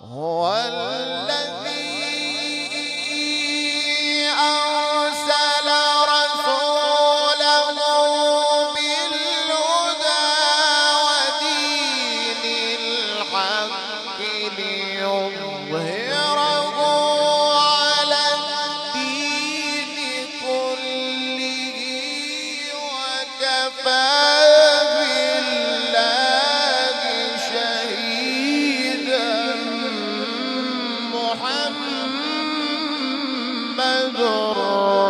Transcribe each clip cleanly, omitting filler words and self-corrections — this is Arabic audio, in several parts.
هو الذي أرسل رسوله بالهدى ودين الحق ليظهره على الدين كله وكفى بالله شهيدا. محمد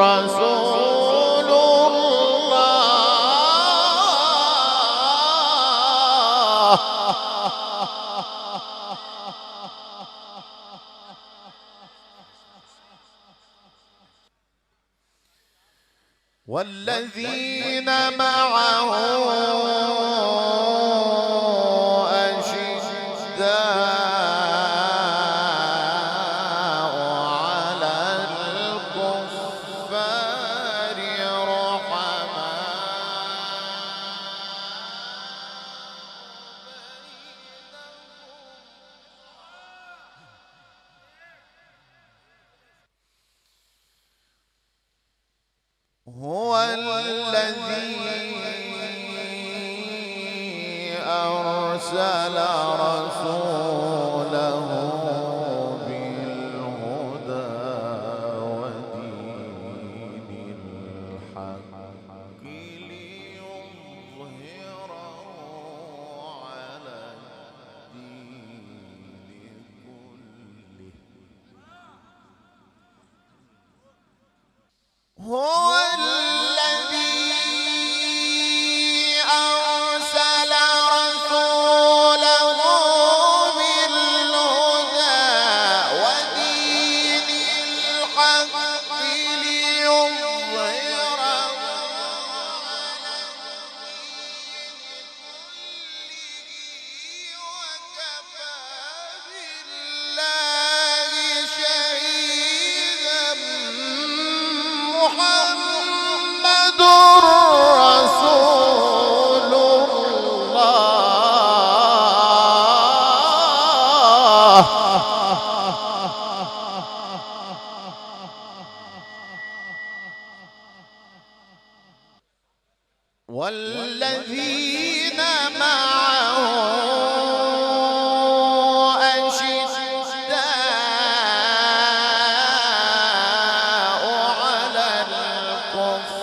رسول الله. والذين معه أشداء على الكفار هو الذي أرسل رسوله بالهدى ودين الحق ليظهره على الدين كله. هو الذي أرسل رسوله بالهدى ودين الحق ليظهره على الدين وكفى بالله شهيدا. محمد رسول الله. والذين معه أشداء على الكفار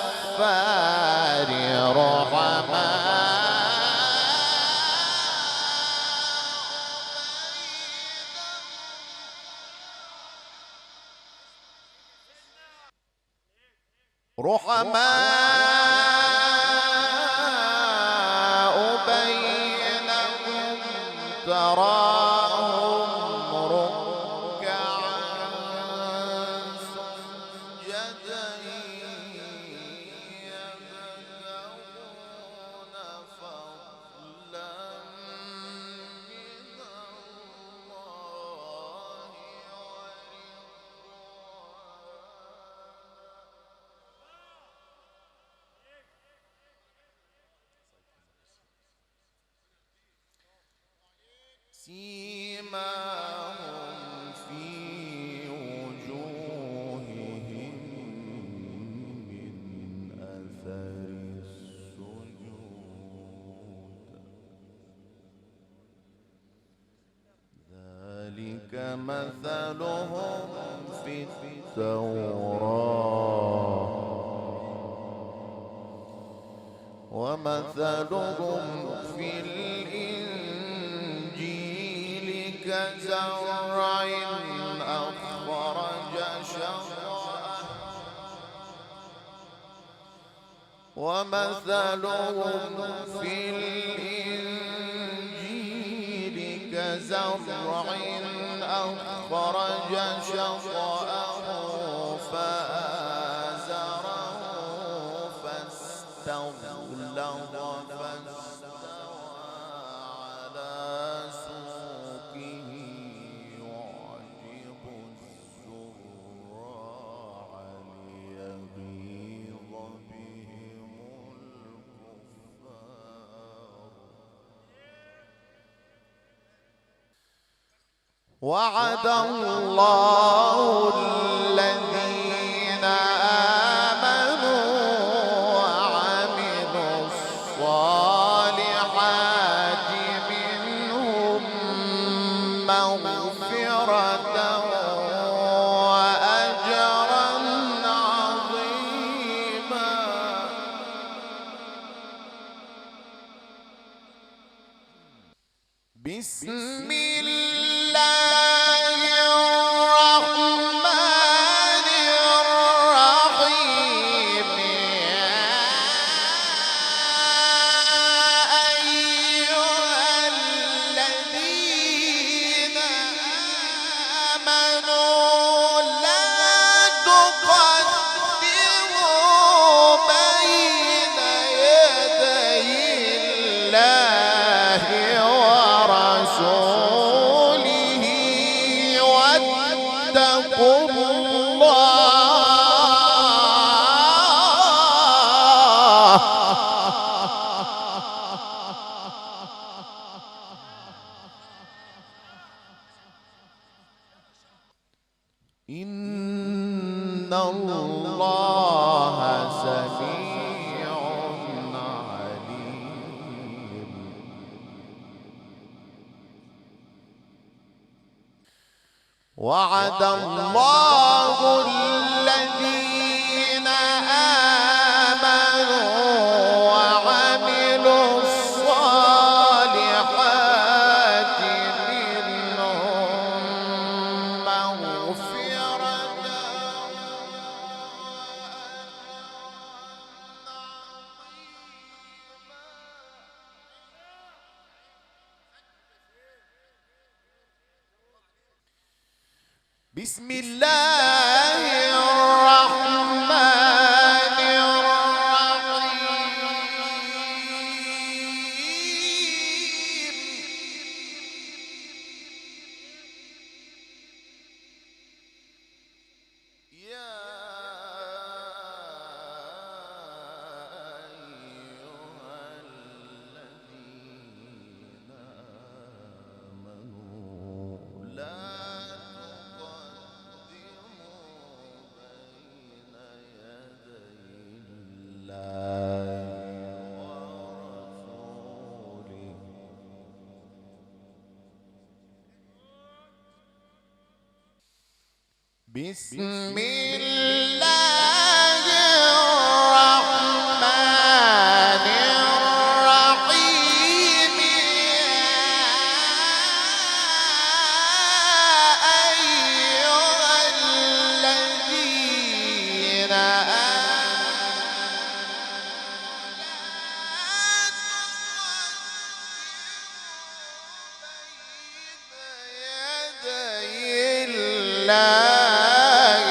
رحماء بينهم تراهم ركعا سجدا يبتغون فضلا من الله سيماهم في وجوههم من أثر السجود ذلك مثلهم في التوراة ومثلهم في الإنجيل كزرع أخرج شطأه ومثلهم في الإنجيل كزرع أخرج شطأه فآزره فاستغلظ فاستوى على سوقه يعجب الزراع ليغيظ بهم الكفار. وعد الله الذين آمنوا وعملوا الصالحات منهم مغفرة وأجرا عظيما. بسم الله الرحمن الرحيم. يا أيها الذين آمنوا لا تقدموا بين يدي الله ورسوله واتقوا الله. إن الله سميع عليم. وعد الله الذين آمنوا وعملوا الصالحات منهم مغفرة بسم الله الرحمن الرحيم. يا أيها الذين آمنوا لا بسم الله الرحمن الرحيم. يا أيها الذين الله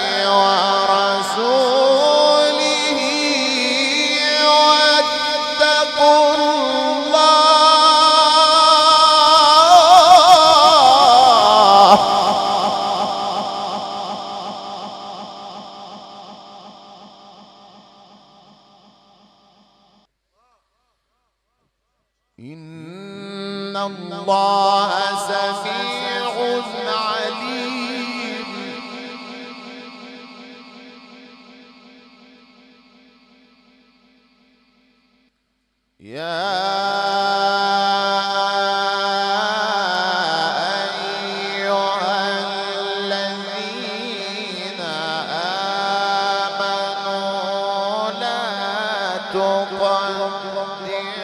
ورسوله واتقوا الله. إن الله سميع عليم. يا أيها الذين آمنوا لا تقدموا بين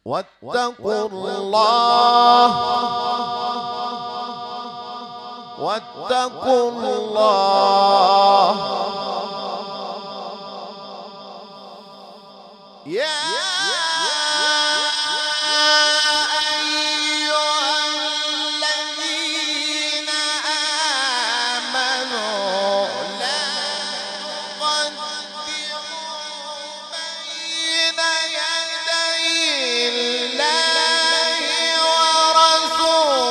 واتقوا الله واتقوا الله. يا أيها الذين آمنوا لا تقدموا بين يدي الله ورسوله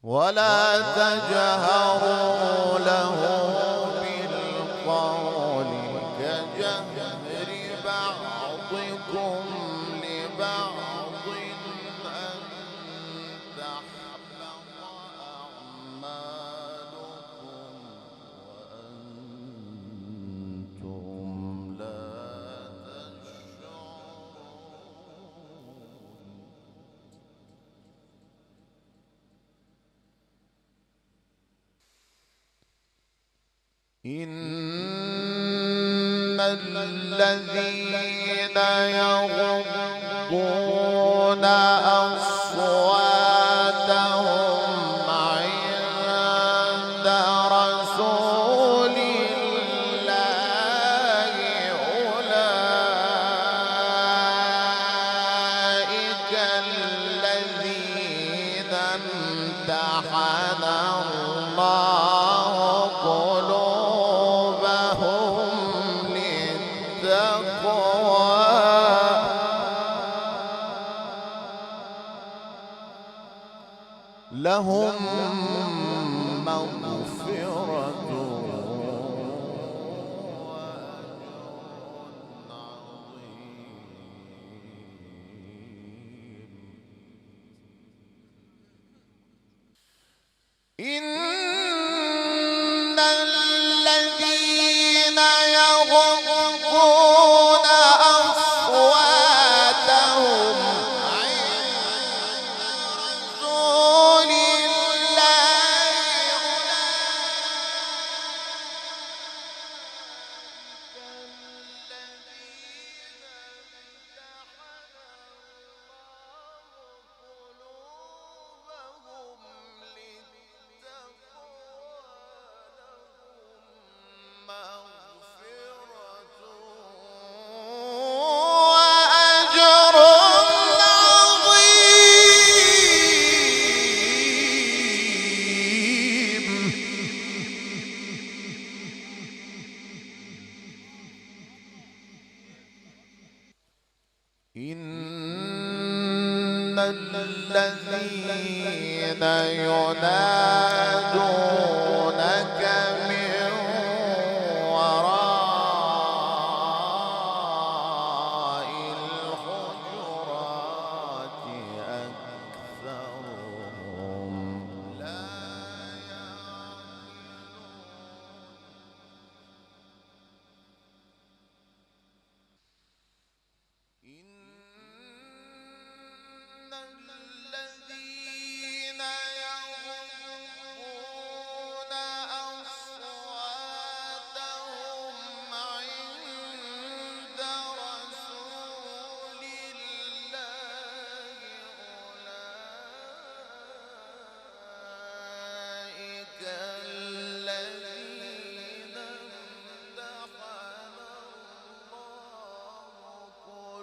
ولا تجهروا له بالقول كجهر بعضكم لبعض أن تحبط أعمالكم وأنتم لا إن الذين يغضون أصواتهم عند رسول الله أولئك الذين امتحن الله قلوبهم للتقوى لهم مغفرة وأجر عظيم. إن الذين يغضون أصواتهم عند رسول الله إن الذين ينادونك من وراء الحجرات أكثرهم لا الذين يغضون أصواتهم عند رسول الله أولئك الذين امتحن الله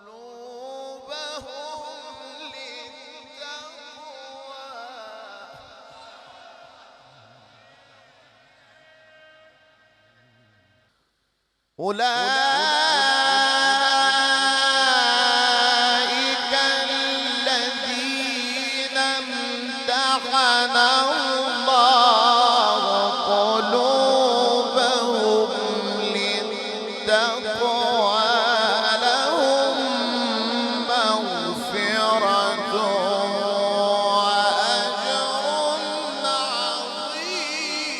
قلوبهم للتقوى أولئك الذين امتحن الله قلوبهم للتقوى لهم مغفرة وأجر عظيم.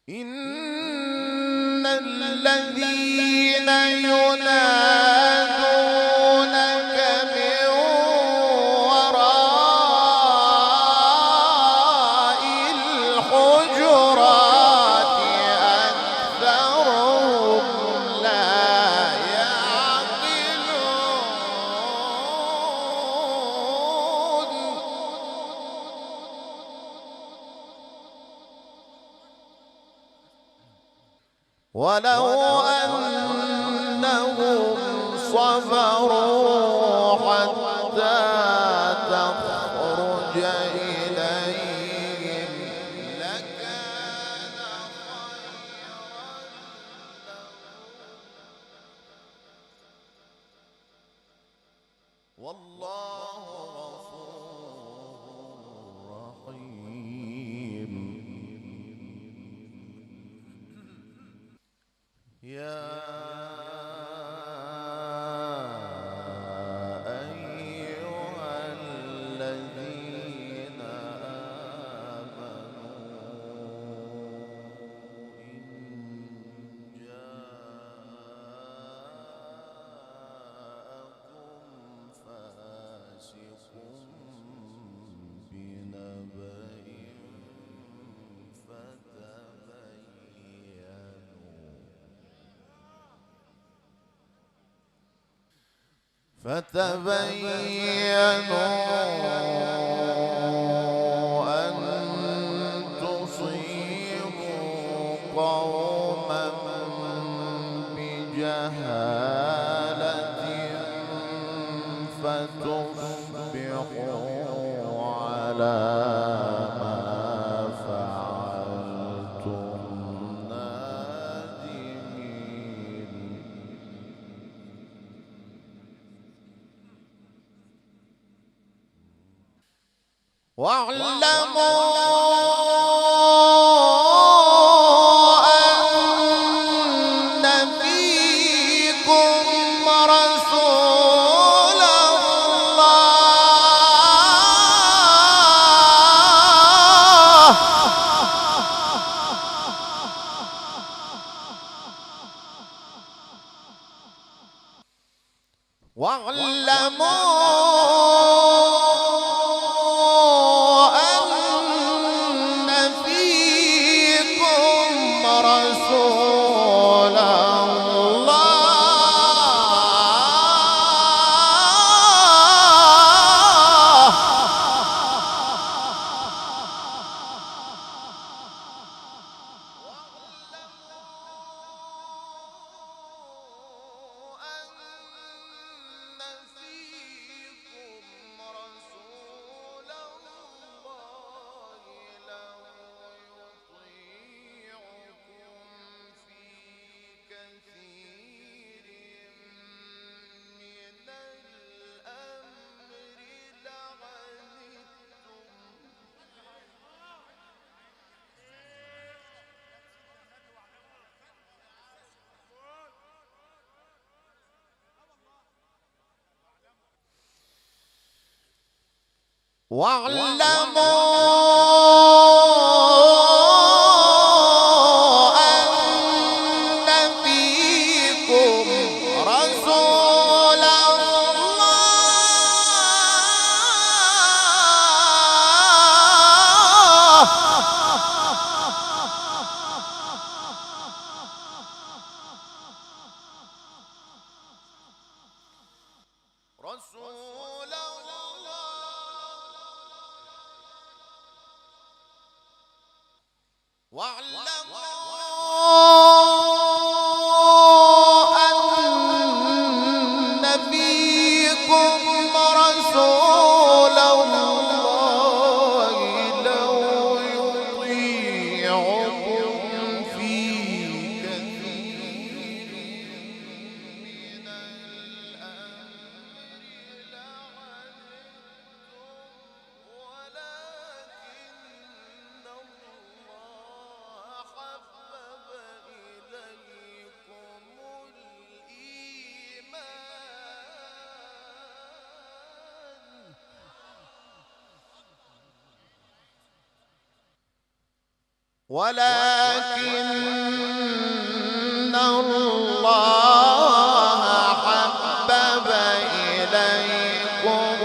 إن الذين ينادونك من وراء ولو أنهم صبروا حتى تخرج إليهم لكان خيرا لهم والله غفور رحيم. يا أيها الذين آمنوا إن جاءكم فاسق بنبأ فتبينوا أن تصيبوا قوما بجهالة فتصبحوا على ما فعلتم نادمين. واعلموا أن فيكم رسول الله واعلموا أن فيكم رسول الله رسول واعلموا أن فيكم رسول الله لو يطيعكم في كثير من الأمر لعنتم ولكن الله حبب إليكم الإيمان ولكن الله حبب إليكم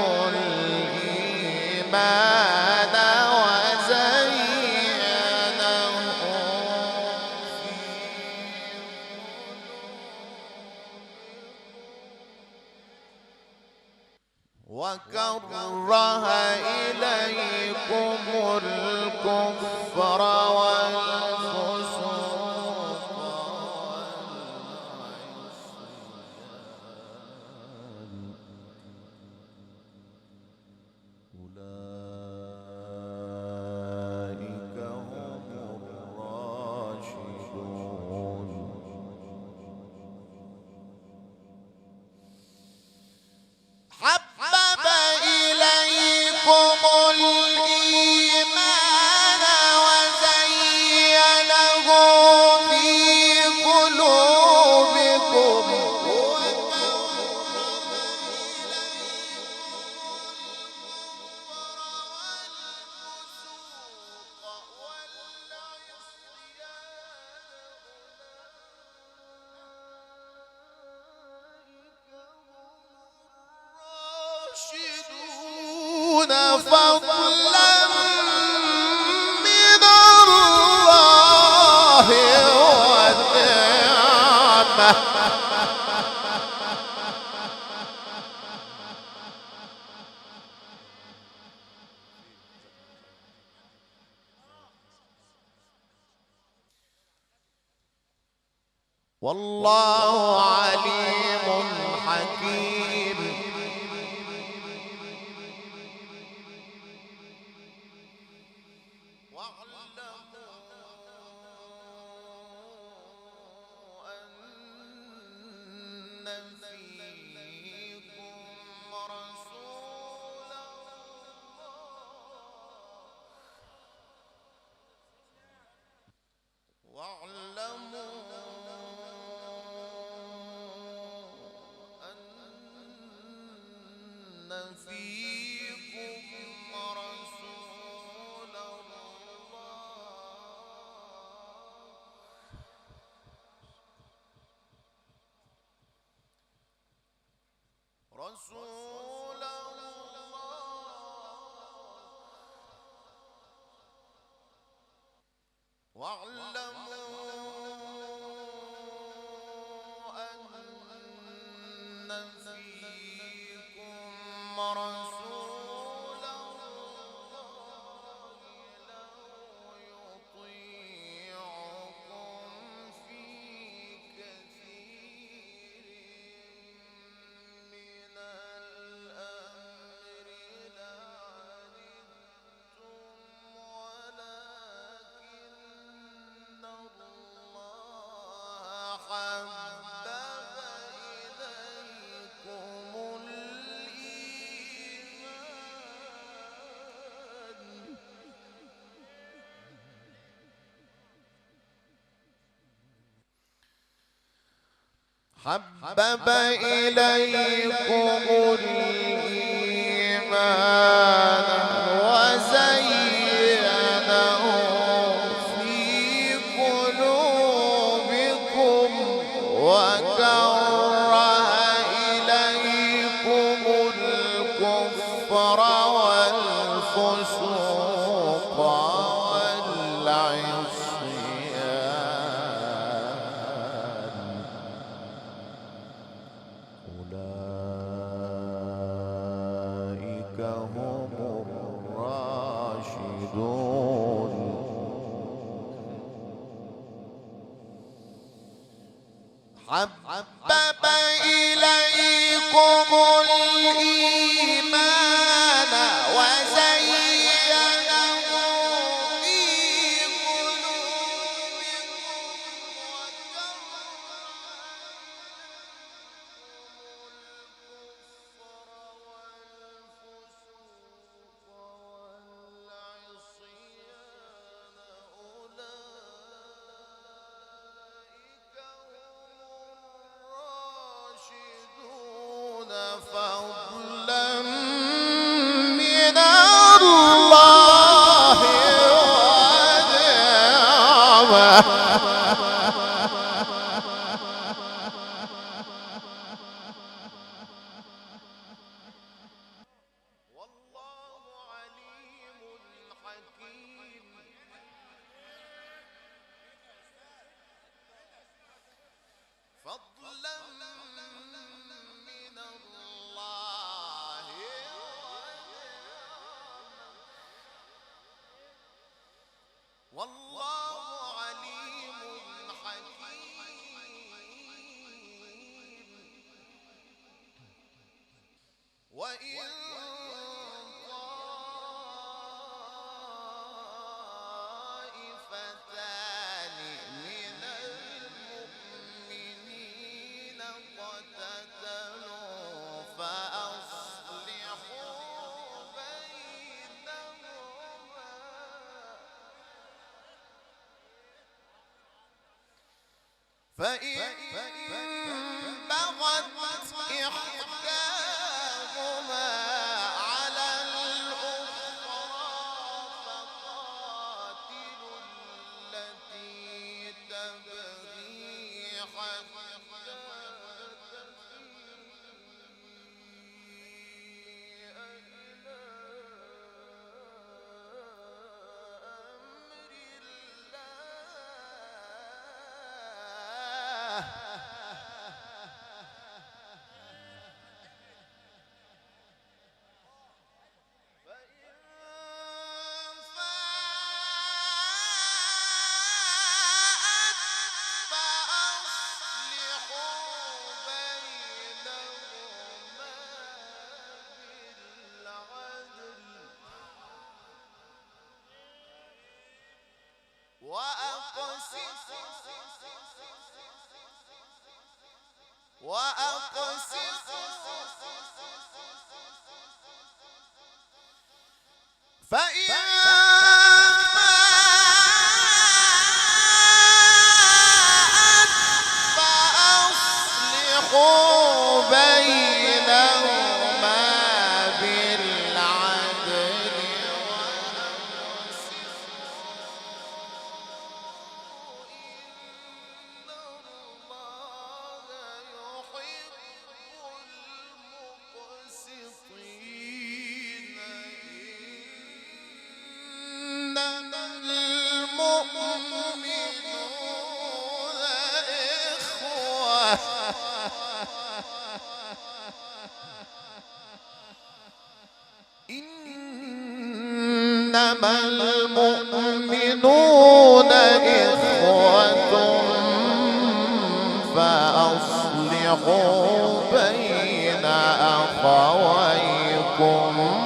الإيمان وزينه وكره إليكم الكفر والفسوق فضلا من الله ونعمة. والله عليم حكيم. رسول الله واعلموا أن فيكم رسول الله لو يطيعكم في كثير من الأمر لعنتم ولكن الله حبب إليكم الإيمان حبب إليكم الإيمان وزينه في قلوبكم وكره إليكم الكفر والفسوق والعصيان أولئك هم الراشدون حبب إليكم الإيمان وزينه في قلوبكم فضلا من الله ونعمة. والله عليم حكيم. فضلا من الله والله عليم حكيم. وإن طائفتان من المؤمنين اقتتلوا فأصلحوا بينهما فإن بغت إحداهما على الأخرى فقاتلوا التي تبغي حتى تفيء إلى فأصلحوا بينهما بالعدل إنما المؤمنون إخوة فأصلحوا بين أخويكم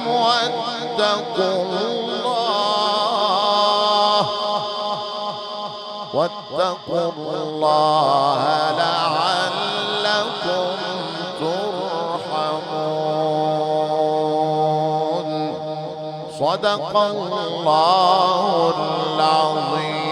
واتقوا الله لعلكم ترحمون. صدق الله العظيم.